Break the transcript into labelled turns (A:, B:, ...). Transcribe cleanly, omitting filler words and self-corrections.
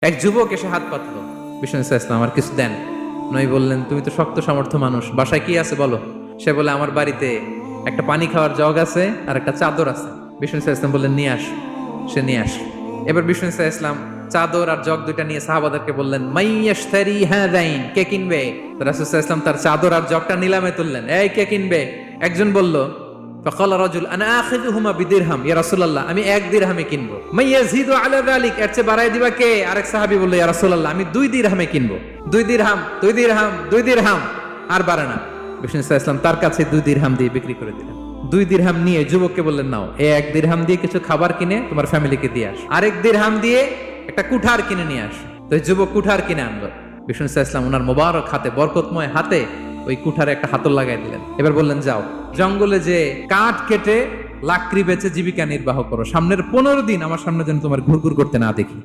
A: এক যুবক এসে হাত পাতলো, বিষ্ণু ইসলাম আমার কিছু দেন। নবী বললেন, তুমি তো শক্ত সামর্থ্য মানুষ, বাসায় কি আছে বলো। সে বলে, আমার বাড়িতে একটা পানি খাওয়ার জগ আছে আর একটা চাদর আছে। বিষ্ণু ইসলাম বললেন, নিয়ে আস। সে নিয়ে আস। এবার বিষ্ণু ইসলাম চাদর আর জগ দুইটা নিয়ে সাহাবাদেরকে বললেন, মাইয়াশতারি হাযাইন, কে কিনবে। তো রাসূল সাল্লাল্লাহু আলাইহি ওয়াসাল্লাম তার চাদর আর জগটা নিলামে তুললেন, এই কে কিনবে। একজন বলল, ফাকালা রাজুল আনা আখিযুহুমা বিদিরহাম, ইয়া রাসূলুল্লাহ আমি 1 দিরহামে কিনবো। মাইয়াজিদু আলা যালিক, এর চেয়ে বাড়ায় দিবা কে। আরেক সাহাবী বলল, ইয়া রাসূলুল্লাহ আমি 2 দিরহামে কিনবো। 2 দিরহাম, 2 দিরহাম, 2 দিরহাম, আর বাড়ে না। বিষ্ণু ইসলাম তার কাছে 2 দিরহাম দিয়ে বিক্রি করে দিলেন। 2 দিরহাম নিয়ে যুবককে বললেন, নাও, এই 1 দিরহাম দিয়ে কিছু খাবার কিনে তোমার ফ্যামিলিকে দিয়ে আস। আরেক দিরহাম দিয়ে একটা কুঠার কিনে নিয়ে আস। তো এই যুবক কুঠার কিনে আনলো। বিষ্ণু ইসলাম ওনার মোবারক হাতে, বরকতময় হাতে ওই কুঠারে একটা হাতল লাগাই দিলেন। এবার বললেন, যাও জঙ্গলে যে কাঠ কেটে লাকড়ি বেচে জীবিকা নির্বাহ করো, সামনের 15 দিন আমার সামনে যেন তোমার ঘুরঘুর করতে না দেখি।